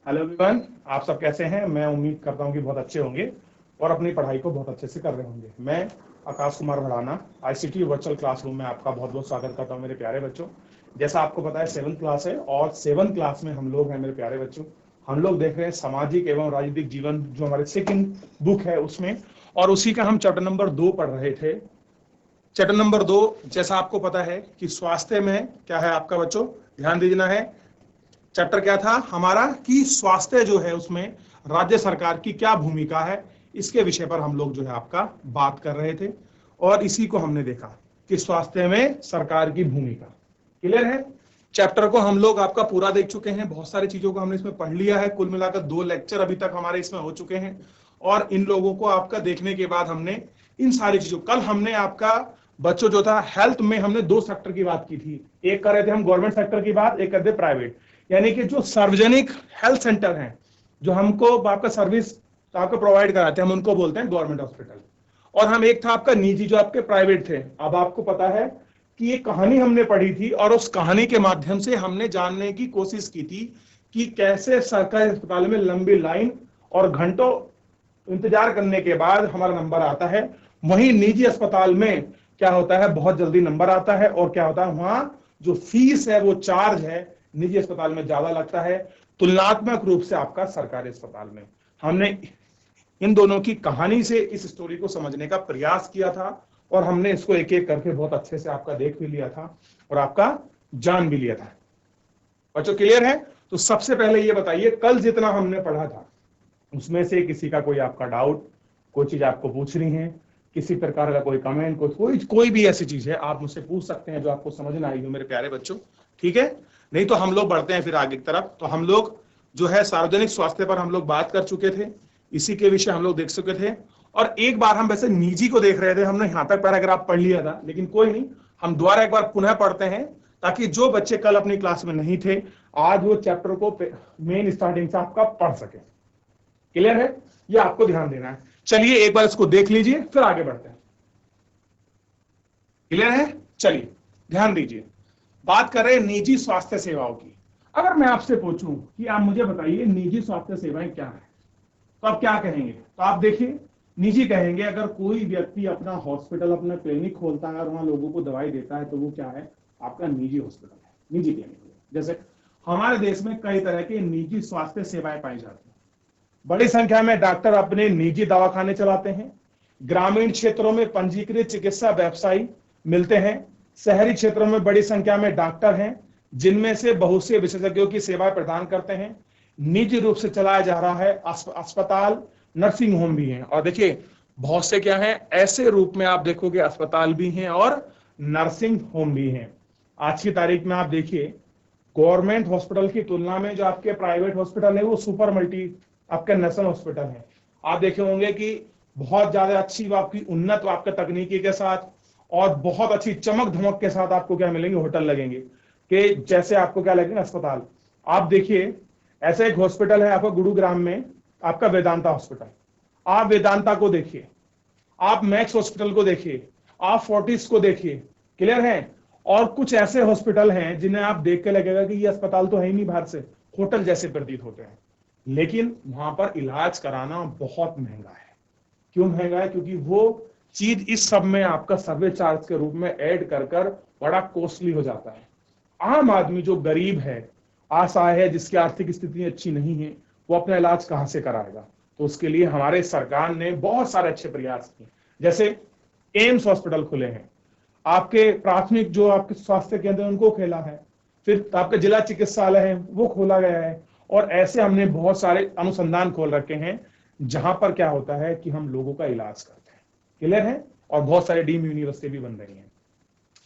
Hello everyone, आप सब कैसे हैं? मैं उम्मीद करता हूं कि बहुत अच्छे होंगे और अपनी पढ़ाई को बहुत अच्छे से कर रहे होंगे। मैं Akash Kumar Bhadana ICT virtual classroom में आपका बहुत बहुत स्वागत करता हूं मेरे प्यारे बच्चों। जैसा आपको पता है 7th क्लास है और 7th क्लास में हम लोग हैं मेरे प्यारे बच्चों। हम लोग देख रहे हैं सामाजिक एवं राजनीतिक जीवन, जो हमारे सेकंड बुक है उसमें, और उसी का हम चैप्टर नंबर 2 पढ़ रहे थे। चैप्टर नंबर 2, जैसा आपको पता है कि स्वास्थ्य में क्या है आपका बच्चों, ध्यान दीजिए है। चैप्टर क्या था हमारा कि स्वास्थ्य जो है उसमें राज्य सरकार की क्या भूमिका है, इसके विषय पर हम लोग जो है आपका बात कर रहे थे और इसी को हमने देखा कि स्वास्थ्य में सरकार की भूमिका। क्लियर है? चैप्टर को हम लोग आपका पूरा देख चुके हैं, बहुत सारी चीजों को हमने इसमें पढ़ लिया है। कुल मिलाकर 2 लेक्चर अभी तक हमारे इसमें हो चुके हैं और इन लोगों को आपका देखने के बाद हमने इन सारी चीजों, कल हमने आपका बच्चों जो था हेल्थ में हमने 2 सेक्टर की बात की थी। एक कर रहे थे हम गवर्नमेंट सेक्टर की बात, एक कर रहे थे प्राइवेट, यानी कि जो सार्वजनिक हेल्थ सेंटर हैं जो हमको आपका सर्विस आपको प्रोवाइड कराते हैं, हम उनको बोलते हैं गवर्नमेंट हॉस्पिटल। और हम एक था आपका निजी जो आपके प्राइवेट थे। अब आपको पता है कि ये कहानी हमने पढ़ी थी और उस कहानी के माध्यम से हमने जानने की कोशिश की थी कि कैसे सरकारी अस्पताल में लंबी लाइन और घंटों इंतजार करने के बाद हमारा नंबर आता है, वहीं निजी अस्पताल में क्या होता है, बहुत जल्दी नंबर आता है। और क्या होता है, वहां जो फीस है वो चार्ज है निजी अस्पताल में ज्यादा लगता है तुलनात्मक रूप से आपका सरकारी अस्पताल में। हमने इन दोनों की कहानी से इस स्टोरी को समझने का प्रयास किया था और हमने इसको एक एक करके बहुत अच्छे से आपका देख भी लिया था और आपका जान भी लिया था। बच्चों क्लियर है? तो सबसे पहले ये बताइए, कल जितना हमने पढ़ा था उसमें से किसी का कोई आपका डाउट, कोई चीज आपको पूछनी है, किसी प्रकार का कोई कमेंट, कोई भी ऐसी चीज है आप मुझसे पूछ सकते हैं जो आपको समझ ना आई हो मेरे प्यारे बच्चों। ठीक है? नहीं तो हम लोग बढ़ते हैं फिर आगे की तरफ। तो हम लोग जो है सार्वजनिक स्वास्थ्य पर हम लोग बात कर चुके थे, इसी के विषय हम लोग देख चुके थे। और एक बार हम वैसे निजी को देख रहे थे, हमने यहां तक पैराग्राफ पढ़ लिया था, लेकिन कोई नहीं, हम दोबारा एक बार पुनः पढ़ते हैं ताकि जो बच्चे कल अपनी क्लास में नहीं थे आज वो चैप्टर को मेन स्टार्टिंग से आपका पढ़ सके। क्लियर है? ये आपको ध्यान देना है। चलिए एक बार इसको देख लीजिए फिर आगे बढ़ते हैं। क्लियर है? चलिए ध्यान दीजिए, बात कर रहे हैं निजी स्वास्थ्य सेवाओं की। अगर मैं आपसे पूछूं कि आप मुझे बताइए निजी स्वास्थ्य सेवाएं क्या है, तो आप क्या कहेंगे? तो आप देखिए, निजी कहेंगे अगर कोई व्यक्ति अपना हॉस्पिटल, अपना क्लिनिक खोलता है और वहां लोगों को दवाई देता है तो वो क्या है, आपका निजी हॉस्पिटल है, निजी क्लिनिक। जैसे हमारे देश में कई तरह के निजी स्वास्थ्य सेवाएं पाई जाती हैं। बड़ी संख्या में डॉक्टर अपने निजी दवाखाने चलाते हैं। ग्रामीण क्षेत्रों में पंजीकृत चिकित्सा व्यवसायी मिलते हैं। शहरी क्षेत्रों में बड़ी संख्या में डॉक्टर हैं जिनमें से बहुत से विशेषज्ञों की सेवाएं प्रदान करते हैं। निजी रूप से चलाया जा रहा है अस्पताल, नर्सिंग होम भी हैं। और देखिए बहुत से क्या है ऐसे रूप में आप देखोगे, अस्पताल भी हैं और नर्सिंग होम भी हैं। आज की तारीख में आप देखिए गवर्नमेंट हॉस्पिटल की तुलना में जो आपके प्राइवेट हॉस्पिटल है वो सुपर मल्टी आपके नेशनल हॉस्पिटल है। आप देखे होंगे कि बहुत ज्यादा अच्छी आपकी उन्नत आपके तकनीकी के साथ और बहुत अच्छी चमक धमक के साथ आपको क्या मिलेंगे, होटल लगेंगे कि जैसे आपको क्या लगेंगे अस्पताल। आप देखिए ऐसा एक हॉस्पिटल है आपका गुरुग्राम में, आपका वेदांता हॉस्पिटल। आप वेदांता को देखिए, आप मैक्स हॉस्पिटल को देखिए, आप फोर्टिस को देखिए। क्लियर है? और कुछ ऐसे हॉस्पिटल हैं जिन्हें आप देख के लगेगा कि ये अस्पताल तो है ही नहीं, बाहर से होटल जैसे प्रतीत होते हैं, लेकिन वहां पर इलाज कराना बहुत महंगा है। क्यों महंगा है? क्योंकि वो चीज इस सब में आपका सर्वे चार्ज के रूप में ऐड कर बड़ा कॉस्टली हो जाता है। आम आदमी जो गरीब है, असहाय है, जिसकी आर्थिक स्थिति अच्छी नहीं है, वो अपना इलाज कहां से कराएगा? तो उसके लिए हमारे सरकार ने बहुत सारे अच्छे प्रयास किए। जैसे एम्स हॉस्पिटल खुले हैं, आपके प्राथमिक जो आपके स्वास्थ्य केंद्र उनको खोला है, फिर आपके जिला चिकित्सालय है वो खोला गया है। और ऐसे हमने बहुत सारे अनुसंधान खोल रखे हैं जहां पर क्या होता है कि हम लोगों का इलाज करते हैं। क्लियर है? और बहुत सारे डीम यूनिवर्सिटी भी बन रही हैं।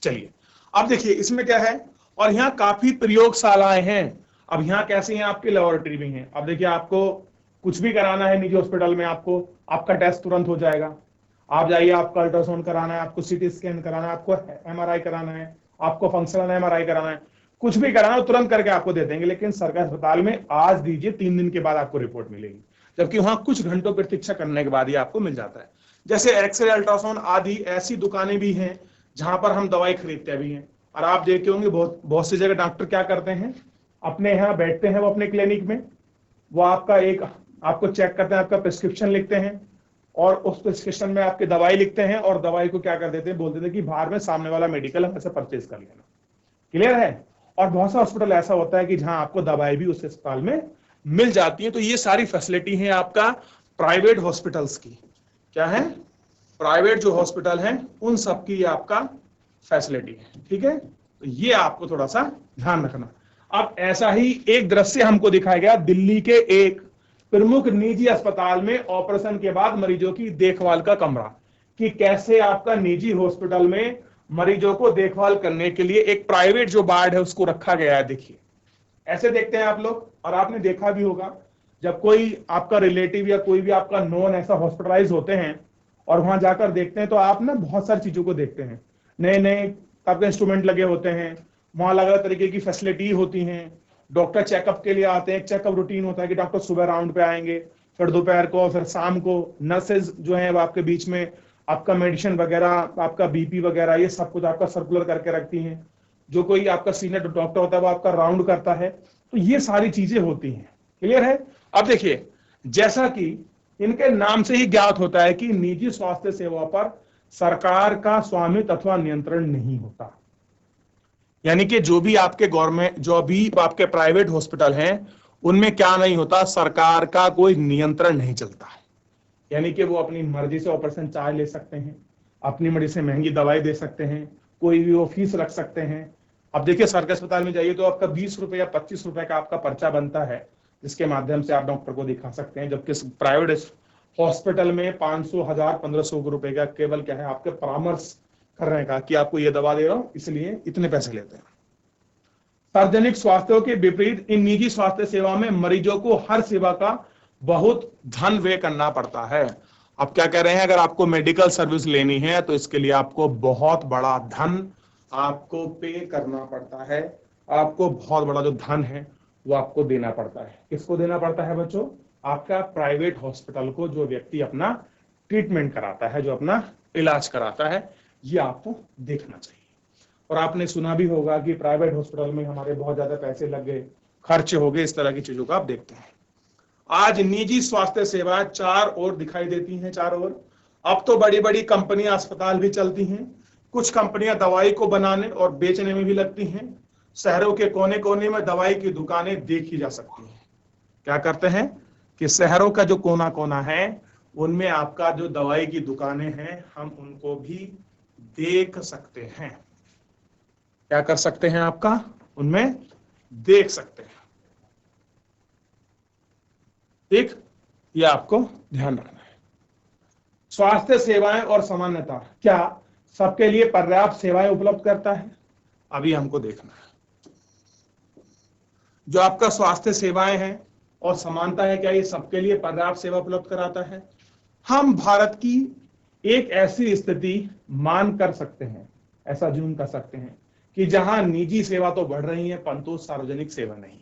चलिए अब देखिए इसमें क्या है, और यहाँ काफी प्रयोगशालाएं हैं। अब यहाँ कैसे हैं, आपकी लेबोरेटरी भी हैं। अब देखिए आपको कुछ भी कराना है निजी हॉस्पिटल में, आपको आपका टेस्ट तुरंत हो जाएगा। आप जाइए, आपका अल्ट्रासाउंड कराना है, आपको सीटी स्कैन कराना है, आपको एमआरआई कराना है, आपको फंक्शनल एमआरआई कराना है, कुछ भी कराना है तुरंत करके आपको दे देंगे। लेकिन सरकारी अस्पताल में आज दीजिए 3 दिन के बाद आपको रिपोर्ट मिलेगी, जबकि वहां कुछ घंटों प्रतीक्षा करने के बाद ही आपको मिल जाता है। जैसे एक्सरे, अल्ट्रासाउंड आदि ऐसी दुकानें भी हैं जहां पर हम दवाई खरीदते भी हैं। और आप देखते होंगे बहुत सी जगह डॉक्टर क्या करते हैं, अपने यहाँ बैठते हैं वो अपने क्लिनिक में, वो आपका एक आपको चेक करते हैं, आपका प्रिस्क्रिप्शन लिखते हैं और उस प्रिस्क्रिप्शन में आपकी दवाई लिखते हैं और दवाई को क्या कर देते हैं, बोल देते हैं कि बाहर में सामने वाला मेडिकल हमसे परचेज कर लेना। क्लियर है। और बहुत सा हॉस्पिटल ऐसा होता है कि जहां आपको दवाई भी उस अस्पताल में मिल जाती है। तो ये सारी फैसिलिटी है आपका प्राइवेट हॉस्पिटल्स की। क्या है? प्राइवेट जो हॉस्पिटल हैं उन सब की आपका फैसिलिटी है। ठीक है, तो ये आपको थोड़ा सा ध्यान रखना। अब ऐसा ही एक दृश्य हमको दिखाया गया दिल्ली के एक प्रमुख निजी अस्पताल में ऑपरेशन के बाद मरीजों की देखभाल का कमरा, कि कैसे आपका निजी हॉस्पिटल में मरीजों को देखभाल करने के लिए एक प्राइवेट जो वार्ड है उसको रखा गया है। देखिए ऐसे देखते हैं आप लोग, और आपने देखा भी होगा जब कोई आपका रिलेटिव या कोई भी आपका नॉन ऐसा हॉस्पिटलाइज होते हैं और वहां जाकर देखते हैं तो आप ना बहुत सारी चीजों को देखते हैं। नए नए आपके इंस्ट्रूमेंट लगे होते हैं, वहां अलग अलग तरीके की फैसिलिटी होती हैं, डॉक्टर चेकअप के लिए आते हैं, चेकअप रूटीन होता है कि डॉक्टर सुबह राउंड पे आएंगे, फिर दोपहर को, फिर शाम को नर्सेज जो है वो आपके बीच में आपका मेडिसिन वगैरह, आपका बीपी वगैरह ये सब कुछ आपका सर्कुलर करके रखती हैं। जो कोई आपका सीनियर डॉक्टर होता है वो आपका राउंड करता है। तो ये सारी चीजें होती हैं। क्लियर है। अब देखिए जैसा कि इनके नाम से ही ज्ञात होता है कि निजी स्वास्थ्य सेवा पर सरकार का स्वामित्व अथवा नियंत्रण नहीं होता। यानी कि जो भी आपके गवर्नमेंट, जो भी आपके प्राइवेट हॉस्पिटल हैं उनमें क्या नहीं होता, सरकार का कोई नियंत्रण नहीं चलता है। यानी कि वो अपनी मर्जी से ऑपरेशन चार्ज ले सकते हैं, अपनी मर्जी से महंगी दवाई दे सकते हैं, कोई भी वो फीस रख सकते हैं। अब देखिए सरकारी अस्पताल में जाइए तो आपका 20 रुपए या 25 रुपए का आपका पर्चा बनता है, जिसके माध्यम से आप डॉक्टर को दिखा सकते हैं। जबकि प्राइवेट हॉस्पिटल में 500, 1000, 1500 रुपए का केवल क्या है आपके परामर्श करने का कि आपको ये दवा दे रहा हूं इसलिए इतने पैसे लेते हैं। सार्वजनिक स्वास्थ्य के विपरीत इन निजी स्वास्थ्य सेवा में मरीजों को हर सेवा का बहुत धन व्यय करना पड़ता है। अब क्या कह रहे हैं, अगर आपको मेडिकल सर्विस लेनी है तो इसके लिए आपको बहुत बड़ा धन आपको पे करना पड़ता है। आपको बहुत बड़ा जो धन है वो आपको देना पड़ता है। किसको देना पड़ता है बच्चों? आपका प्राइवेट हॉस्पिटल को, जो व्यक्ति अपना ट्रीटमेंट कराता है, जो अपना इलाज कराता है। ये आपको देखना चाहिए। और आपने सुना भी होगा कि प्राइवेट हॉस्पिटल में हमारे बहुत ज्यादा पैसे लग गए, खर्च हो गए, इस तरह की चीजों का आप देखते हैं। आज निजी स्वास्थ्य सेवाएं चार ओर दिखाई देती हैं, चारों ओर। अब तो बड़ी बड़ी कंपनियां अस्पताल भी चलती हैं। कुछ कंपनियां दवाई को बनाने और बेचने में भी लगती हैं। शहरों के कोने कोने में दवाई की दुकानें देखी जा सकती हैं। क्या करते हैं कि शहरों का जो कोना कोना है उनमें आपका जो दवाई की दुकानें हैं हम उनको भी देख सकते हैं। क्या कर सकते हैं? आपका उनमें देख सकते हैं। ठीक, ये आपको ध्यान रखना है। स्वास्थ्य सेवाएं और समानता, क्या सबके लिए पर्याप्त सेवाएं उपलब्ध करता है? अभी हमको देखना है। जो आपका स्वास्थ्य सेवाएं हैं और समानता है, क्या ये सबके लिए पर्याप्त सेवा उपलब्ध कराता है? हम भारत की एक ऐसी स्थिति मान कर सकते हैं, ऐसा जून कर सकते हैं कि जहां निजी सेवा तो बढ़ रही है परंतु सार्वजनिक सेवा नहीं।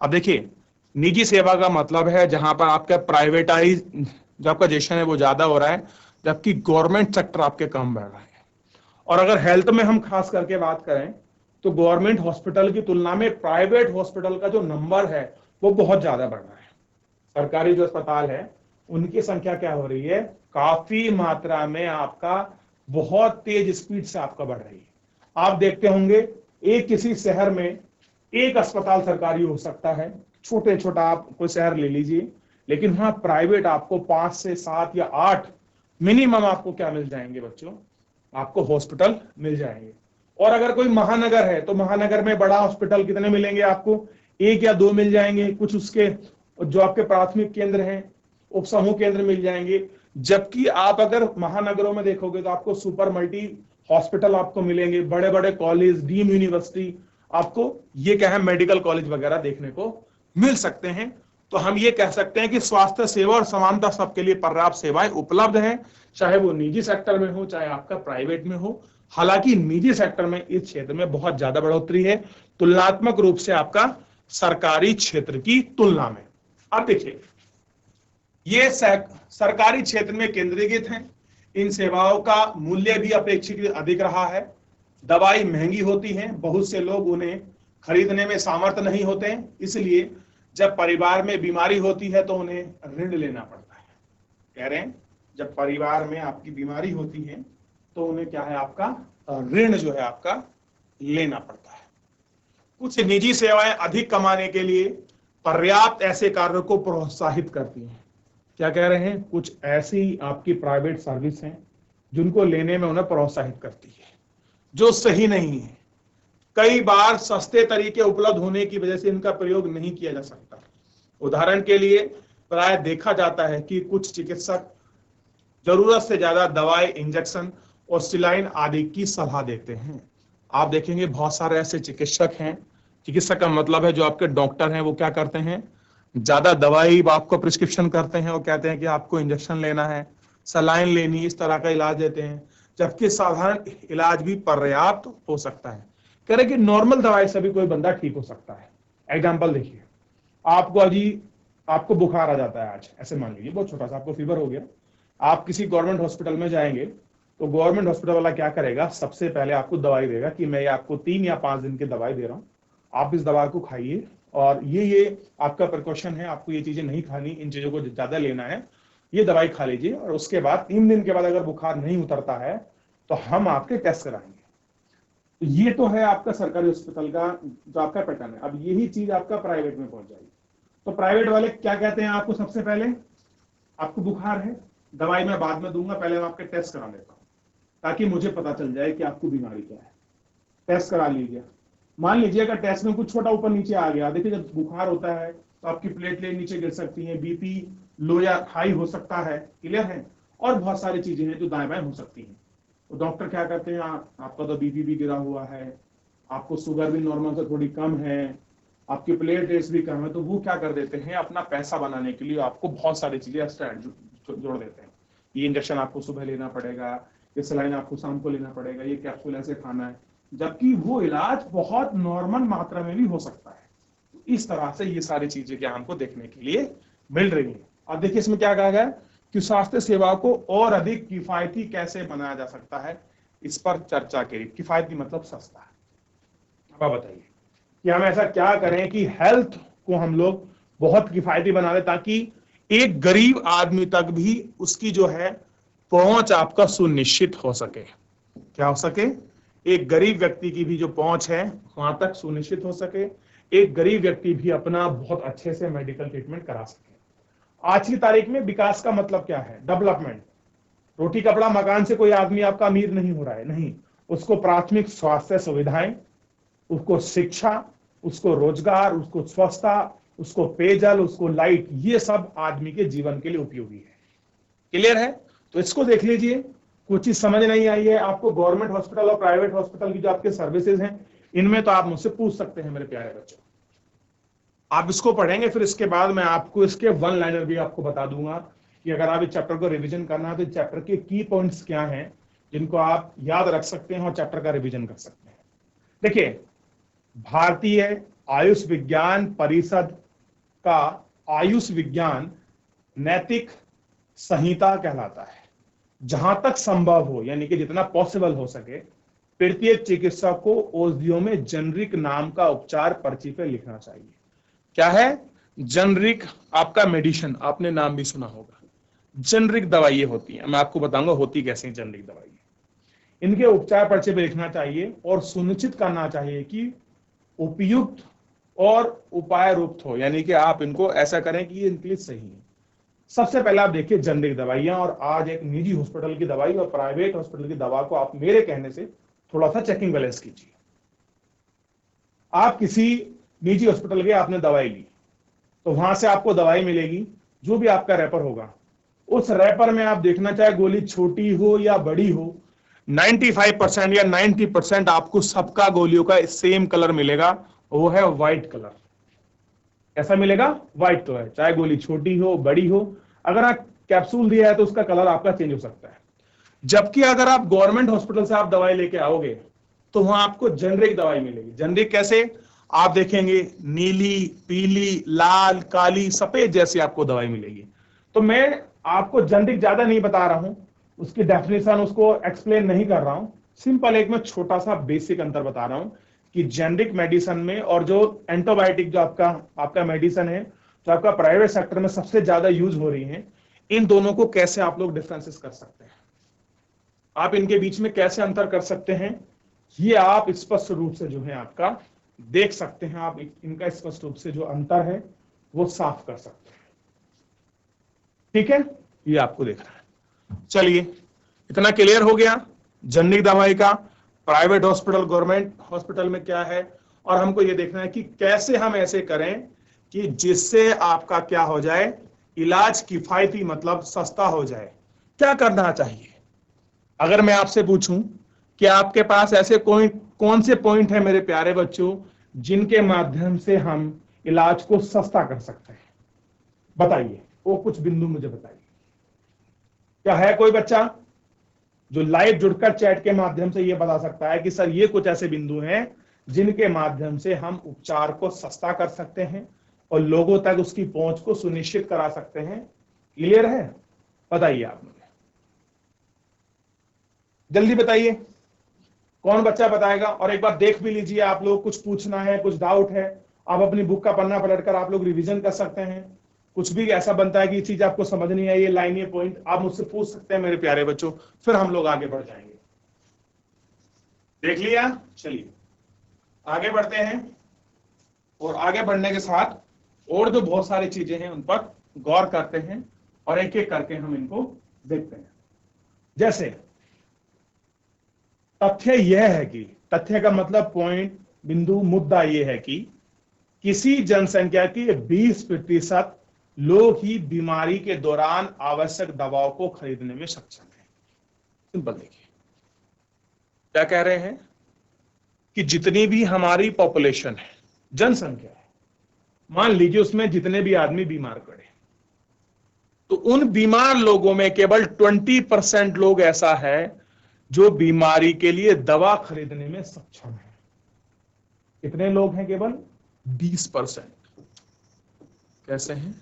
अब देखिए निजी सेवा का मतलब है जहां पर आपका प्राइवेटाइज जो आपका जेशन है वो ज्यादा हो रहा है, जबकि गवर्नमेंट सेक्टर आपके कम बढ़ रहा है। और अगर हेल्थ में हम खास करके बात करें तो गवर्नमेंट हॉस्पिटल की तुलना में प्राइवेट हॉस्पिटल का जो नंबर है वो बहुत ज्यादा बढ़ रहा है। सरकारी जो अस्पताल है उनकी संख्या क्या हो रही है, काफी मात्रा में आपका बहुत तेज स्पीड से आपका बढ़ रही है। आप देखते होंगे एक किसी शहर में एक अस्पताल सरकारी हो सकता है, छोटे छोटा आप कोई शहर ले लीजिए, लेकिन वहां प्राइवेट आपको 5 से 7 या 8 मिनिमम आपको क्या मिल जाएंगे बच्चों, आपको हॉस्पिटल मिल जाएंगे। और अगर कोई महानगर है तो महानगर में बड़ा हॉस्पिटल कितने मिलेंगे आपको, 1 या 2 मिल जाएंगे। कुछ उसके जो आपके प्राथमिक केंद्र हैं, उप समूह केंद्र मिल जाएंगे। जबकि आप अगर महानगरों में देखोगे तो आपको सुपर मल्टी हॉस्पिटल आपको मिलेंगे, बड़े बड़े कॉलेज, डीम यूनिवर्सिटी, आपको ये क्या है मेडिकल कॉलेज वगैरह देखने को मिल सकते हैं। तो हम ये कह सकते हैं कि स्वास्थ्य सेवा और समानता सबके लिए पर्याप्त सेवाएं उपलब्ध हैं, चाहे वो निजी सेक्टर में हो चाहे आपका प्राइवेट में हो। हालांकि निजी सेक्टर में इस क्षेत्र में बहुत ज्यादा बढ़ोतरी है तुलनात्मक रूप से आपका सरकारी क्षेत्र की तुलना में। अब देखिए ये सरकारी क्षेत्र में केंद्रीकृत हैं, इन सेवाओं का मूल्य भी अपेक्षित अधिक रहा है। दवाई महंगी होती है, बहुत से लोग उन्हें खरीदने में सामर्थ्य नहीं होते हैं, इसलिए जब परिवार में बीमारी होती है तो उन्हें ऋण लेना पड़ता है। कह रहे हैं जब परिवार में आपकी बीमारी होती है तो उन्हें क्या है, आपका ऋण जो है आपका लेना पड़ता है। कुछ निजी सेवाएं अधिक कमाने के लिए पर्याप्त ऐसे कार्यों को प्रोत्साहित करती हैं। क्या कह रहे हैं, कुछ ऐसी आपकी प्राइवेट सर्विस हैं जिनको लेने में उन्हें प्रोत्साहित करती है, जो सही नहीं है। कई बार सस्ते तरीके उपलब्ध होने की वजह से इनका प्रयोग नहीं किया जा सकता। उदाहरण के लिए प्राय देखा जाता है कि कुछ चिकित्सक जरूरत से ज्यादा दवाई, इंजेक्शन और सिलाइन आदि की सलाह देते हैं। आप देखेंगे बहुत सारे ऐसे चिकित्सक हैं, चिकित्सक का मतलब है जो आपके डॉक्टर हैं, वो क्या करते हैं, ज्यादा दवाई आपको प्रिस्क्रिप्शन करते हैं और कहते हैं कि आपको इंजेक्शन लेना है, सलाइन लेनी, इस तरह का इलाज देते हैं, जबकि साधारण इलाज भी पर्याप्त हो सकता है। कह रहे कि नॉर्मल दवाई से भी कोई बंदा ठीक हो सकता है। एग्जाम्पल देखिए, आपको बुखार आ जाता है आज, ऐसे मान लीजिए बहुत छोटा सा आपको फीवर हो गया, आप किसी गवर्नमेंट हॉस्पिटल में जाएंगे तो गवर्नमेंट हॉस्पिटल वाला क्या करेगा, सबसे पहले आपको दवाई देगा कि मैं आपको 3 या 5 दिन की दवाई दे रहा हूं, आप इस दवा को खाइए और ये आपका प्रिकॉशन है, आपको ये चीजें नहीं खानी, इन चीजों को ज्यादा लेना है, ये दवाई खा लीजिए और उसके बाद 3 दिन के बाद अगर बुखार नहीं उतरता है तो हम आपके टेस्ट कराएंगे। तो ये तो है आपका सरकारी हॉस्पिटल का जो आपका पैटर्न है। अब यही चीज आपका प्राइवेट में पहुंच जाएगी। तो प्राइवेट वाले क्या कहते हैं आपको, सबसे पहले आपको बुखार है, दवाई मैं बाद में दूंगा, पहले मैं आपके टेस्ट करा लेता हूं ताकि मुझे पता चल जाए कि आपको बीमारी क्या है। टेस्ट करा लीजिए, मान लीजिए अगर टेस्ट में कुछ छोटा ऊपर नीचे आ गया, देखिए जब बुखार होता है तो आपकी प्लेटलेट नीचे गिर सकती है, बीपी लो या हाई हो सकता है, क्लियर है, और बहुत सारी चीजें हैं जो दाएं बाएं हो सकती हैं। तो डॉक्टर क्या करते हैं, आपका तो बीपी भी गिरा हुआ है, आपको शुगर भी नॉर्मल से थोड़ी कम है, आपकी प्लेटलेट्स भी कम है, तो वो क्या कर देते हैं, अपना पैसा बनाने के लिए आपको बहुत सारी चीजें एक्स्ट्रा जोड़ देते हैं। ये इंजेक्शन आपको सुबह लेना पड़ेगा, ये सलाइन आपको शाम को लेना पड़ेगा, ये कैप्सूल ऐसे खाना है, जबकि वो इलाज बहुत नॉर्मल मात्रा में भी हो सकता है। इस तरह से ये सारी चीजें क्या हमको देखने के लिए मिल रही है। और देखिए इसमें क्या कहा गया कि स्वास्थ्य सेवा को और अधिक किफायती कैसे बनाया जा सकता है, इस पर चर्चा करी। किफायती मतलब सस्ता। अब आप बताइए कि हम ऐसा क्या करें कि हेल्थ को हम लोग बहुत किफायती बना दें ताकि एक गरीब आदमी तक भी उसकी जो है पहुंच आपका सुनिश्चित हो सके। क्या हो सके, एक गरीब व्यक्ति की भी जो पहुंच है वहां तक सुनिश्चित हो सके, एक गरीब व्यक्ति भी अपना बहुत अच्छे से मेडिकल ट्रीटमेंट करा सके। आज की तारीख में विकास का मतलब क्या है, डेवलपमेंट। रोटी कपड़ा मकान से कोई आदमी आपका अमीर नहीं हो रहा है, नहीं, उसको प्राथमिक स्वास्थ्य सुविधाएं, उसको शिक्षा, उसको रोजगार, उसको स्वच्छता, उसको पेयजल, उसको लाइट, ये सब आदमी के जीवन के लिए उपयोगी है। क्लियर है? तो इसको देख लीजिए। कुछ चीज समझ नहीं आई है आपको, गवर्नमेंट हॉस्पिटल और प्राइवेट हॉस्पिटल की जो आपके सर्विसेज हैं, इनमें तो आप मुझसे पूछ सकते हैं मेरे प्यारे बच्चों। आप इसको पढ़ेंगे, फिर इसके बाद मैं आपको इसके वन लाइनर भी आपको बता दूंगा कि अगर आप इस चैप्टर को रिवीजन करना है तो चैप्टर के की पॉइंट्स क्या हैं जिनको आप याद रख सकते हैं और चैप्टर का रिवीजन कर सकते हैं। देखिए, भारतीय आयुष विज्ञान परिषद का आयुष विज्ञान नैतिक संहिता कहलाता है। जहां तक संभव हो, यानी कि जितना पॉसिबल हो सके, प्रत्येक चिकित्सक को औषधियों में जेनरिक नाम का उपचार पर्ची पे लिखना चाहिए। क्या है जेनरिक? आपका मेडिसिन, आपने नाम भी सुना होगा। जेनरिक दवाइयां होती हैं, मैं आपको बताऊंगा होती कैसे जेनरिक दवाइयां। इनके उपचार पर्चे पे लिखना चाहिए और सुनिश्चित करना चाहिए कि उपयुक्त और उपाय रूप हो, यानी कि आप इनको ऐसा करें कि ये इनके लिए सही है। सबसे पहले आप देखिए जेनरिक दवाइयां, और आज एक निजी हॉस्पिटल की दवाई और प्राइवेट हॉस्पिटल की दवा को आप मेरे कहने से थोड़ा सा चेकिंग बैलेंस कीजिए। आप किसी निजी हॉस्पिटल गए, आपने दवाई ली, तो वहां से आपको दवाई मिलेगी, जो भी आपका रैपर होगा, उस रैपर में आप देखना चाहे गोली छोटी हो या बड़ी हो, 95% या 90% आपको सबका गोलियों का सेम कलर मिलेगा, वो है व्हाइट कलर। कैसा मिलेगा? व्हाइट कलर, चाहे गोली छोटी हो बड़ी हो। अगर आप कैप्सूल दिया है तो उसका कलर आपका चेंज हो सकता है। जबकि अगर आप गवर्नमेंट हॉस्पिटल से आप दवाई लेके आओगे तो वहां आपको जेनरिक दवाई मिलेगी। जेनरिक कैसे? आप देखेंगे नीली, पीली, लाल, काली, सफेद जैसी आपको दवाई मिलेगी। तो मैं आपको जेनरिक ज्यादा नहीं बता रहा हूं, उसकी डेफिनेशन उसको एक्सप्लेन नहीं कर रहा हूं, सिंपल एक मैं छोटा सा बेसिक अंतर बता रहा हूं कि जेनरिक मेडिसिन में और जो एंटीबायोटिक जो आपका मेडिसिन है जो आपका प्राइवेट सेक्टर में सबसे ज्यादा यूज हो रही है, इन दोनों को कैसे आप लोग डिफरेंसेस कर सकते हैं, आप इनके बीच में कैसे अंतर कर सकते हैं, ये आप स्पष्ट रूप से जो है आपका देख सकते हैं। आप इनका स्पष्ट रूप से जो अंतर है वो साफ कर सकते हैं। ठीक है, ये आपको देखना है। चलिए, इतना क्लियर हो गया जेनरिक दवाई का प्राइवेट हॉस्पिटल गवर्नमेंट हॉस्पिटल में क्या है, और हमको ये देखना है कि कैसे हम ऐसे करें कि जिससे आपका क्या हो जाए, इलाज किफायती मतलब सस्ता हो जाए। क्या करना चाहिए? अगर मैं आपसे पूछूं कि आपके पास ऐसे कौन से पॉइंट है मेरे प्यारे बच्चों जिनके माध्यम से हम इलाज को सस्ता कर सकते हैं, बताइए, वो कुछ बिंदु मुझे बताइए। क्या है कोई बच्चा जो लाइव जुड़कर चैट के माध्यम से ये बता सकता है कि सर ये कुछ ऐसे बिंदु हैं जिनके माध्यम से हम उपचार को सस्ता कर सकते हैं और लोगों तक उसकी पहुंच को सुनिश्चित करा सकते हैं? क्लियर है? बताइए आप मुझे, जल्दी बताइए, कौन बच्चा बताएगा? और एक बार देख भी लीजिए, आप लोग कुछ पूछना है, कुछ डाउट है, आप अपनी बुक का पन्ना पलटकर आप लोग रिवीजन कर सकते हैं। कुछ भी ऐसा बनता है कि ये चीज आपको समझ नहीं आई, ये लाइन, ये पॉइंट, आप मुझसे पूछ सकते हैं मेरे प्यारे बच्चों, फिर हम लोग आगे बढ़ जाएंगे। देख लिया? चलिए आगे बढ़ते हैं, और आगे बढ़ने के साथ और जो बहुत सारी चीजें हैं उन पर गौर करते हैं और एक एक करके हम इनको देखते हैं। जैसे तथ्य यह है कि, तथ्य का मतलब पॉइंट, बिंदु, मुद्दा यह है कि किसी जनसंख्या के 20% लोग ही बीमारी के दौरान आवश्यक दवाओं को खरीदने में सक्षम है। सिंपल देखिए, क्या कह रहे हैं कि जितनी भी हमारी पॉपुलेशन है, जनसंख्या है, मान लीजिए उसमें जितने भी आदमी बीमार पड़े, तो उन बीमार लोगों में केवल 20% लोग ऐसा है जो बीमारी के लिए दवा खरीदने में सक्षम है। कितने लोग हैं? केवल 20%। कैसे हैं?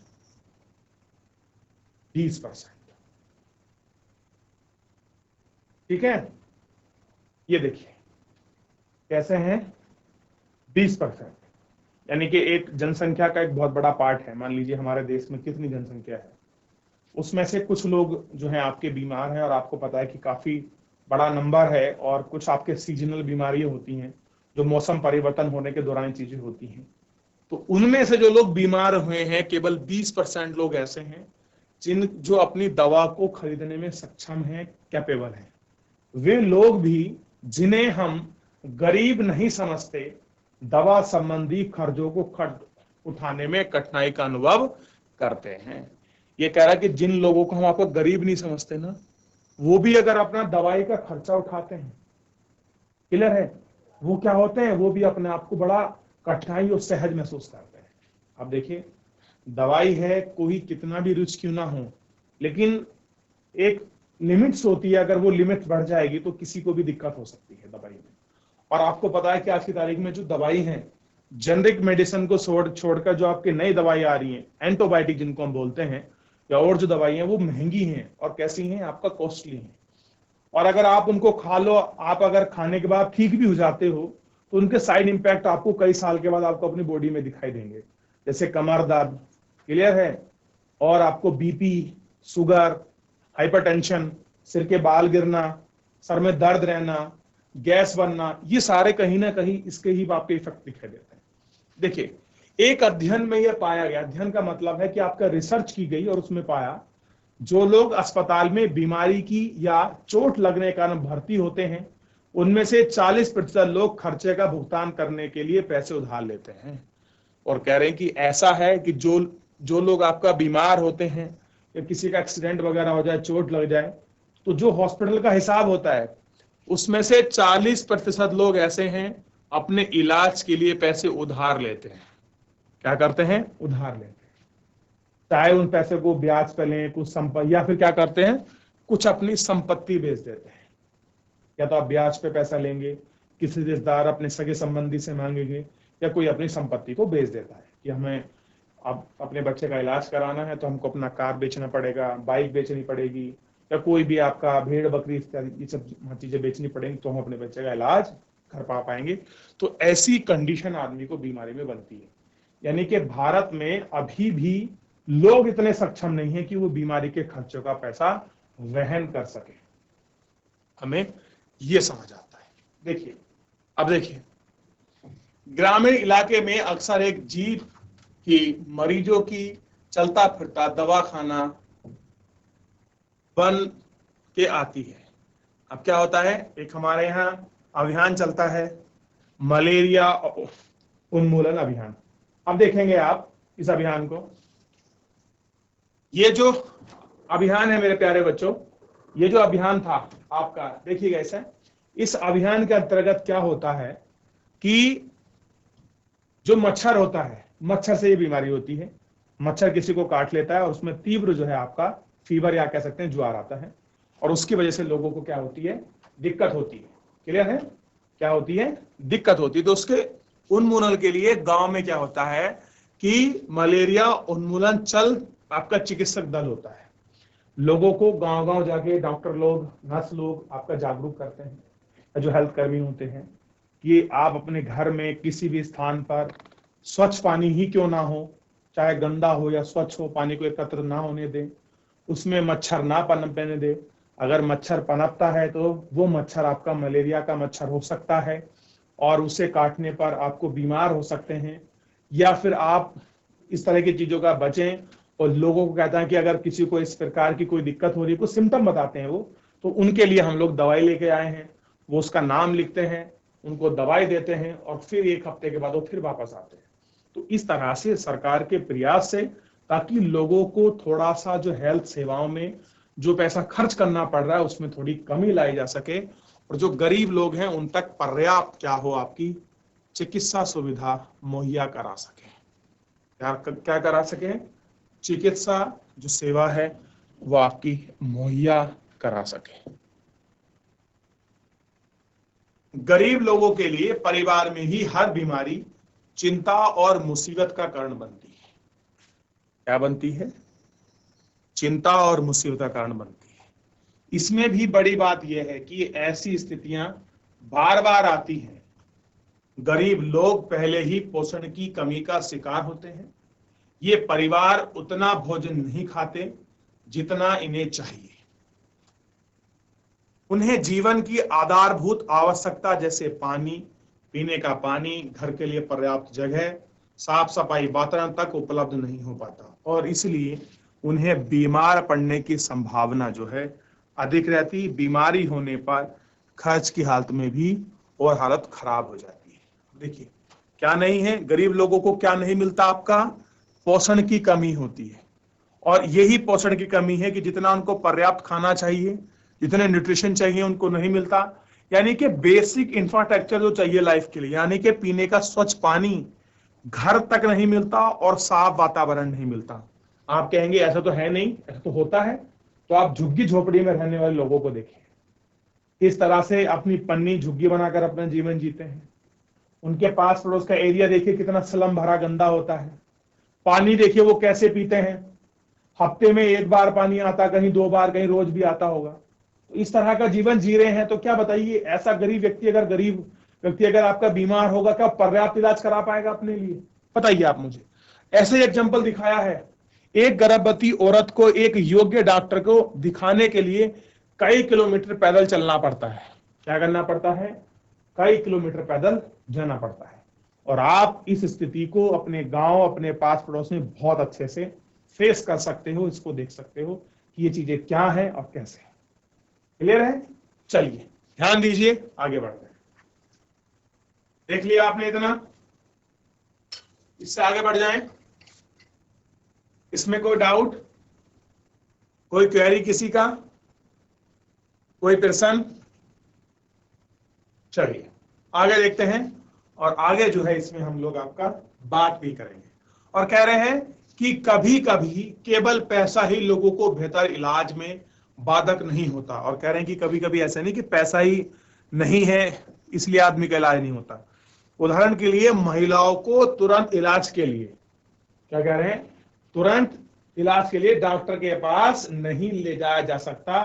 20%। ठीक है, ये देखिए कैसे हैं, 20%, यानी कि एक जनसंख्या का एक बहुत बड़ा पार्ट है। मान लीजिए हमारे देश में कितनी जनसंख्या है, उसमें से कुछ लोग जो हैं आपके बीमार हैं, और आपको पता है कि काफी बड़ा नंबर है, और कुछ आपके सीजनल बीमारियां होती हैं जो मौसम परिवर्तन होने के दौरान चीजें होती हैं। तो उनमें से जो लोग बीमार हुए हैं, केवल 20% लोग ऐसे हैं जो अपनी दवा को खरीदने में सक्षम हैं, कैपेबल हैं। वे लोग भी जिन्हें हम गरीब नहीं समझते, दवा संबंधी खर्चों को उठाने में कठिनाई का अनुभव करते हैं। ये कह रहा है कि जिन लोगों को हम आपको गरीब नहीं समझते ना, वो भी अगर अपना दवाई का खर्चा उठाते हैं, क्लियर है, वो क्या होते हैं, वो भी अपने आप को बड़ा कठिनाई और सहज महसूस करते हैं। अब देखिए, दवाई है, कोई कितना भी रिच क्यों ना हो, लेकिन एक लिमिट्स होती है। अगर वो लिमिट बढ़ जाएगी तो किसी को भी दिक्कत हो सकती है दवाई में। और आपको पता है कि आज की तारीख में जो दवाई है, जेनरिक मेडिसिन को छोड़कर जो आपकी नई दवाई आ रही है, एंटीबायोटिक जिनको हम बोलते हैं, या और जो दवाई है, वो महंगी हैं और कैसी हैं, आपका कॉस्टली हैं। और अगर आप उनको खा लो, आप अगर खाने के बाद ठीक भी हो जाते हो, तो उनके साइड इंपैक्ट आपको कई साल के बाद आपको अपनी बॉडी में दिखाई देंगे, जैसे कमर दर्द, क्लियर है, और आपको बीपी, शुगर, हाइपरटेंशन, सिर के बाल गिरना, सर में दर्द रहना, गैस बनना, ये सारे कहीं ना कहीं इसके ही आपके इफेक्ट दिखाई देते हैं। देखिए, एक अध्ययन में यह पाया गया, अध्ययन का मतलब है कि आपका रिसर्च की गई और उसमें पाया, जो लोग अस्पताल में बीमारी की या चोट लगने के कारण भर्ती होते हैं, उनमें से 40% लोग खर्चे का भुगतान करने के लिए पैसे उधार लेते हैं। और कह रहे हैं कि ऐसा है कि जो लोग आपका बीमार होते हैं, या किसी का एक्सीडेंट वगैरह हो जाए, चोट लग जाए, तो जो हॉस्पिटल का हिसाब होता है, उसमें से 40% लोग ऐसे हैं अपने इलाज के लिए पैसे उधार लेते हैं। क्या करते हैं? उधार लेते हैं। चाहे उन पैसे को ब्याज पे लें, कुछ संपत्ति, या फिर क्या करते हैं, कुछ अपनी संपत्ति बेच देते हैं। या तो आप ब्याज पे पैसा लेंगे, किसी रिश्तेदार अपने सगे संबंधी से मांगेंगे, या कोई अपनी संपत्ति को बेच देता है कि हमें अब अपने बच्चे का इलाज कराना है तो हमको अपना कार बेचना पड़ेगा, बाइक बेचनी पड़ेगी, या कोई भी आपका भेड़ बकरी इत्यादि ये सब चीजें बेचनी पड़ेंगी तो हम अपने बच्चे का इलाज कर पाएंगे। तो ऐसी कंडीशन आदमी को बीमारी में बनती है। यानी कि भारत में अभी भी लोग इतने सक्षम नहीं है कि वो बीमारी के खर्चों का पैसा वहन कर सके। हमें ये समझ आता है। देखिए, अब देखिए, ग्रामीण इलाके में अक्सर एक जीप की मरीजों की चलता फिरता दवाखाना बन के आती है। अब क्या होता है, एक हमारे यहाँ अभियान चलता है, मलेरिया उन्मूलन अभियान। अब देखेंगे आप इस अभियान को, ये जो अभियान है मेरे प्यारे बच्चों, ये जो अभियान था आपका, देखिएगा ऐसा, इस अभियान के अंतर्गत क्या होता है कि जो मच्छर होता है, मच्छर से ये बीमारी होती है, मच्छर किसी को काट लेता है और उसमें तीव्र जो है आपका फीवर या कह सकते हैं ज्वार आता है, और उसकी वजह से लोगों को क्या होती है, दिक्कत होती है। क्लियर है, क्या होती है, दिक्कत होती है। तो उसके उन्मूलन के लिए गांव में क्या होता है कि मलेरिया उन्मूलन चल आपका चिकित्सक दल होता है। लोगों को गांव गांव जाके डॉक्टर लोग, नर्स लोग आपका जागरूक करते हैं, जो हेल्थ कर्मी होते हैं, कि आप अपने घर में किसी भी स्थान पर स्वच्छ पानी ही क्यों ना हो, चाहे गंदा हो या स्वच्छ हो, पानी को एकत्र ना होने दें, उसमें मच्छर ना पनपने दे। अगर मच्छर पनपता है तो वो मच्छर आपका मलेरिया का मच्छर हो सकता है और उसे काटने पर आपको बीमार हो सकते हैं। या फिर आप इस तरह की चीजों का बचें। और लोगों को कहता है कि अगर किसी को इस प्रकार की कोई दिक्कत हो रही है, कुछ सिम्टम बताते हैं वो, तो उनके लिए हम लोग दवाई लेके आए हैं, वो उसका नाम लिखते हैं, उनको दवाई देते हैं और फिर 1 हफ्ते के बाद वो फिर वापस आते हैं। तो इस तरह से सरकार के प्रयास से, ताकि लोगों को थोड़ा सा जो हेल्थ सेवाओं में जो पैसा खर्च करना पड़ रहा है उसमें थोड़ी कमी लाई जा सके, और जो गरीब लोग हैं उन तक पर्याप्त क्या हो, आपकी चिकित्सा सुविधा मुहैया करा सके। क्या करा सके, चिकित्सा जो सेवा है वो आपकी मुहैया करा सके। गरीब लोगों के लिए परिवार में ही हर बीमारी चिंता और मुसीबत का कारण बनती है। क्या बनती है, चिंता और मुसीबत का कारण बनती है। इसमें भी बड़ी बात यह है कि ऐसी स्थितियां बार बार आती हैं। गरीब लोग पहले ही पोषण की कमी का शिकार होते हैं। ये परिवार उतना भोजन नहीं खाते जितना इन्हें चाहिए। उन्हें जीवन की आधारभूत आवश्यकता जैसे पानी, पीने का पानी, घर के लिए पर्याप्त जगह, साफ सफाई वातावरण तक उपलब्ध नहीं हो पाता, और इसलिए उन्हें बीमार पड़ने की संभावना जो है अधिक रहती। बीमारी होने पर खर्च की हालत में भी और हालत खराब हो जाती है। देखिए, क्या नहीं है, गरीब लोगों को क्या नहीं मिलता, आपका पोषण की कमी होती है। और यही पोषण की कमी है कि जितना उनको पर्याप्त खाना चाहिए, जितने न्यूट्रिशन चाहिए, उनको नहीं मिलता। यानी कि बेसिक इंफ्रास्ट्रक्चर जो चाहिए लाइफ के लिए, यानी कि पीने का स्वच्छ पानी घर तक नहीं मिलता और साफ वातावरण नहीं मिलता। आप कहेंगे ऐसा तो है नहीं, ऐसा तो होता है। तो आप झुग्गी झोपड़ी में रहने वाले लोगों को देखिए, इस तरह से अपनी पन्नी झुग्गी बनाकर अपना जीवन जीते हैं। उनके पास पड़ोस का एरिया देखिए कितना स्लम भरा गंदा होता है। पानी देखिए वो कैसे पीते हैं, हफ्ते में 1 बार पानी आता, कहीं 2 बार, कहीं रोज भी आता होगा। तो इस तरह का जीवन जी रहे हैं। तो क्या बताइए, ऐसा गरीब व्यक्ति अगर आपका बीमार होगा, क्या पर्याप्त इलाज करा पाएगा अपने लिए? बताइए आप मुझे। ऐसे एग्जाम्पल दिखाया है, एक गर्भवती औरत को एक योग्य डॉक्टर को दिखाने के लिए कई किलोमीटर पैदल चलना पड़ता है। क्या करना पड़ता है, कई किलोमीटर पैदल जाना पड़ता है। और आप इस स्थिति को अपने गांव, अपने पास पड़ोस में बहुत अच्छे से फेस कर सकते हो, इसको देख सकते हो कि ये चीजें क्या है और कैसे है। क्लियर है? चलिए ध्यान दीजिए, आगे बढ़ते हैं। देख लिया आपने इतना, इससे आगे बढ़ जाएं। इसमें कोई डाउट, कोई क्वेरी किसी का, कोई प्रश्न? चलिए आगे देखते हैं। और आगे जो है इसमें हम लोग आपका बात भी करेंगे, और कह रहे हैं कि कभी कभी केवल पैसा ही लोगों को बेहतर इलाज में बाधक नहीं होता। और कह रहे हैं कि कभी कभी ऐसा नहीं कि पैसा ही नहीं है इसलिए आदमी का इलाज नहीं होता। उदाहरण के लिए महिलाओं को तुरंत इलाज के लिए, क्या कह रहे हैं, तुरंत इलाज के लिए डॉक्टर के पास नहीं ले जाया जा सकता।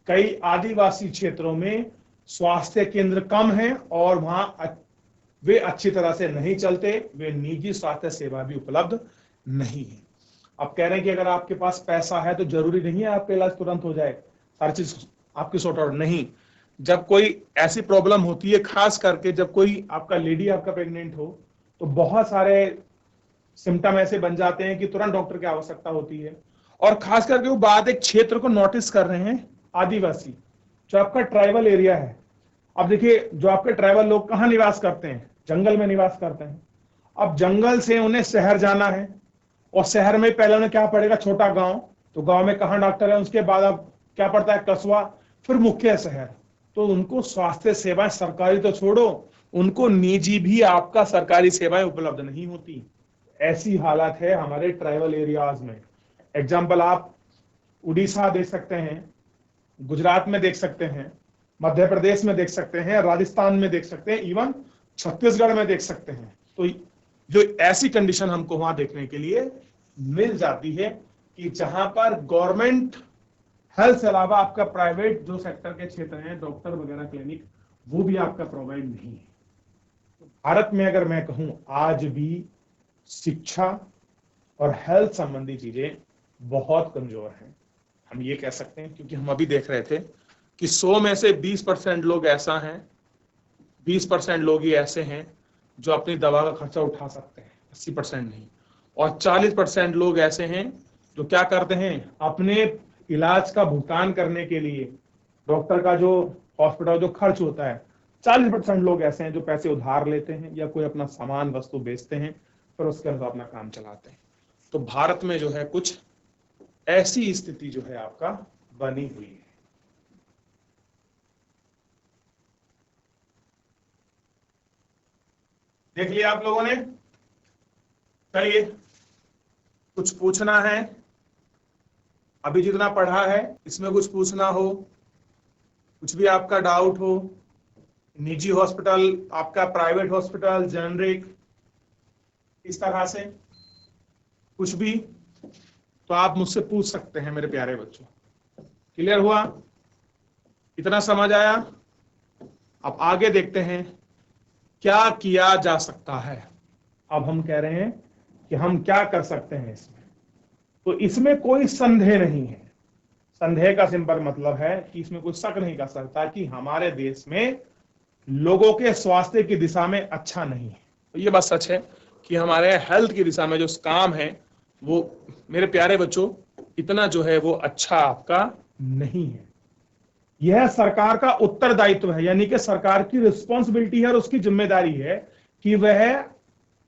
कई आदिवासी क्षेत्रों में स्वास्थ्य केंद्र कम है और वहां वे अच्छी तरह से नहीं चलते, वे निजी स्वास्थ्य सेवा भी उपलब्ध नहीं है। अब कह रहे हैं कि अगर आपके पास पैसा है तो जरूरी नहीं है आपका इलाज तुरंत हो जाए, सारी चीज आपकी सॉर्ट आउट नहीं। जब कोई ऐसी प्रॉब्लम होती है, खास करके जब कोई आपका लेडी आपका प्रेग्नेंट हो, तो बहुत सारे सिम्टम ऐसे बन जाते हैं कि तुरंत डॉक्टर की आवश्यकता होती है। और खास करके वो बात एक क्षेत्र को नोटिस कर रहे हैं, आदिवासी, जो आपका ट्राइबल एरिया है। अब देखिए, जो आपके ट्राइबल लोग कहाँ निवास करते हैं? जंगल में निवास करते हैं। अब जंगल से उन्हें शहर जाना है, और शहर में पहले उन्हें क्या पड़ेगा? छोटा गांव। तो गांव में कहाँ डॉक्टर है? उसके बाद अब क्या पड़ता है? कस्बा, फिर मुख्य शहर। तो उनको स्वास्थ्य सेवाएं सरकारी तो छोड़ो, उनको निजी भी आपका सरकारी सेवाएं उपलब्ध नहीं होती। ऐसी हालत है हमारे ट्राइबल एरियाज में। एग्जाम्पल आप उड़ीसा देख सकते हैं, गुजरात में देख सकते हैं, मध्य प्रदेश में देख सकते हैं, राजस्थान में देख सकते हैं, इवन छत्तीसगढ़ में देख सकते हैं। तो जो ऐसी कंडीशन हमको वहां देखने के लिए मिल जाती है कि जहां पर गवर्नमेंट हेल्थ से अलावा आपका प्राइवेट जो सेक्टर के क्षेत्र हैं, डॉक्टर वगैरह क्लिनिक, वो भी आपका प्रोवाइड नहीं है। तो भारत में अगर मैं कहूं, आज भी शिक्षा और हेल्थ संबंधी चीजें बहुत कमजोर हैं। हम ये कह सकते हैं, क्योंकि हम अभी देख रहे थे कि 100 में से 20% लोग ऐसा हैं, 20% लोग ही ऐसे हैं जो अपनी दवा का खर्चा उठा सकते हैं, 80% नहीं। और 40% लोग ऐसे हैं जो क्या करते हैं, अपने इलाज का भुगतान करने के लिए डॉक्टर का जो हॉस्पिटल जो खर्च होता है, 40% लोग ऐसे हैं जो पैसे उधार लेते हैं या कोई अपना सामान वस्तु बेचते हैं, फिर उसके अनुसार अपना काम चलाते हैं। तो भारत में जो है कुछ ऐसी स्थिति जो है आपका बनी हुई है। देख लिया आप लोगों ने? चलिए, कुछ पूछना है? अभी जितना पढ़ा है इसमें कुछ पूछना हो, कुछ भी आपका डाउट हो, निजी हॉस्पिटल, आपका प्राइवेट हॉस्पिटल, जेनरिक, इस तरह से कुछ भी, तो आप मुझसे पूछ सकते हैं मेरे प्यारे बच्चों। क्लियर हुआ? इतना समझ आया? अब आगे देखते हैं क्या किया जा सकता है। अब हम कह रहे हैं कि हम क्या कर सकते हैं इसमें। तो इसमें कोई संदेह नहीं है। संदेह का सिंपल मतलब है कि इसमें कोई शक नहीं कर सकता कि हमारे देश में लोगों के स्वास्थ्य की दिशा में अच्छा नहीं है। तो ये बात सच है कि हमारे हेल्थ की दिशा में जो काम है वो, मेरे प्यारे बच्चों, इतना जो है वो अच्छा आपका नहीं है। यह सरकार का उत्तरदायित्व है, यानी कि सरकार की रिस्पॉन्सिबिलिटी है और उसकी जिम्मेदारी है कि वह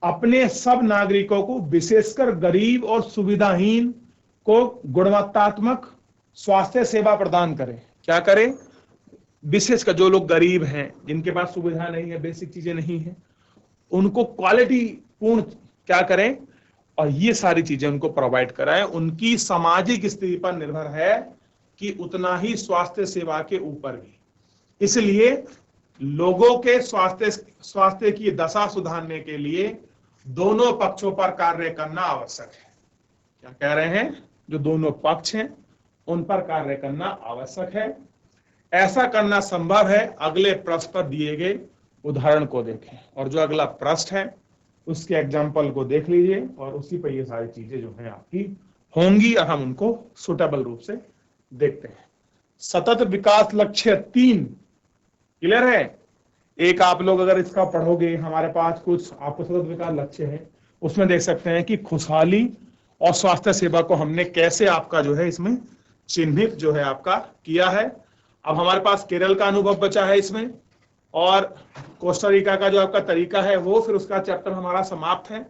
अपने सब नागरिकों को, विशेषकर गरीब और सुविधाहीन को गुणवत्तात्मक स्वास्थ्य सेवा प्रदान करे। क्या करे? विशेषकर जो लोग गरीब हैं, जिनके पास सुविधा नहीं है, बेसिक चीजें नहीं है, उनको क्वालिटी पूर्ण क्या करें, और ये सारी चीजें उनको प्रोवाइड कराएं। उनकी सामाजिक स्थिति पर निर्भर है कि उतना ही स्वास्थ्य सेवा के ऊपर भी। इसलिए लोगों के स्वास्थ्य की दशा सुधारने के लिए दोनों पक्षों पर कार्य करना आवश्यक है। क्या कह रहे हैं? जो दोनों पक्ष हैं उन पर कार्य करना आवश्यक है। ऐसा करना संभव है। अगले पृष्ठ पर दिए गए उदाहरण को देखें, और जो अगला पृष्ठ है उसके एग्जाम्पल को देख लीजिए, और उसी पर ये सारी चीजें जो है आपकी होंगी, और हम उनको सुटेबल रूप से देखते हैं। सतत विकास लक्ष्य 3 क्लियर है? एक आप लोग अगर इसका पढ़ोगे, हमारे पास कुछ आपको सतत विकास लक्ष्य है, उसमें देख सकते हैं कि खुशहाली और स्वास्थ्य सेवा को हमने कैसे आपका जो है इसमें चिन्हित जो है आपका किया है। अब हमारे पास केरल का अनुभव बचा है इसमें, और कोस्टा रिका का जो आपका तरीका है वो, फिर उसका चैप्टर हमारा समाप्त है।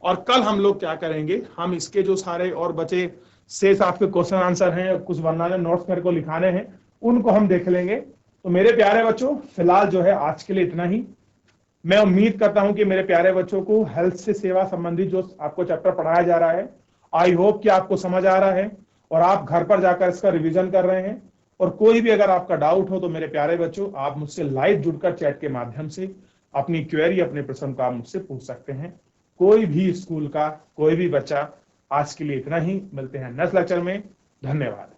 और कल हम लोग क्या करेंगे, हम इसके जो सारे और बचे शेष आपके क्वेश्चन आंसर हैं, कुछ वर्णन नोट्स मेरे को लिखाने हैं, उनको हम देख लेंगे। तो मेरे प्यारे बच्चों, फिलहाल जो है आज के लिए इतना ही। मैं उम्मीद करता हूं कि मेरे प्यारे बच्चों को हेल्थ से सेवा संबंधित जो आपको चैप्टर पढ़ाया जा रहा है, आई होप कि आपको समझ आ रहा है और आप घर पर जाकर इसका रिवीजन कर रहे हैं। और कोई भी अगर आपका डाउट हो तो मेरे प्यारे बच्चों, आप मुझसे लाइव जुड़कर चैट के माध्यम से अपनी क्वेरी, अपने प्रश्न का आप मुझसे पूछ सकते हैं। कोई भी स्कूल का कोई भी बच्चा। आज के लिए इतना ही, मिलते हैं नेक्स्ट लेक्चर में। धन्यवाद।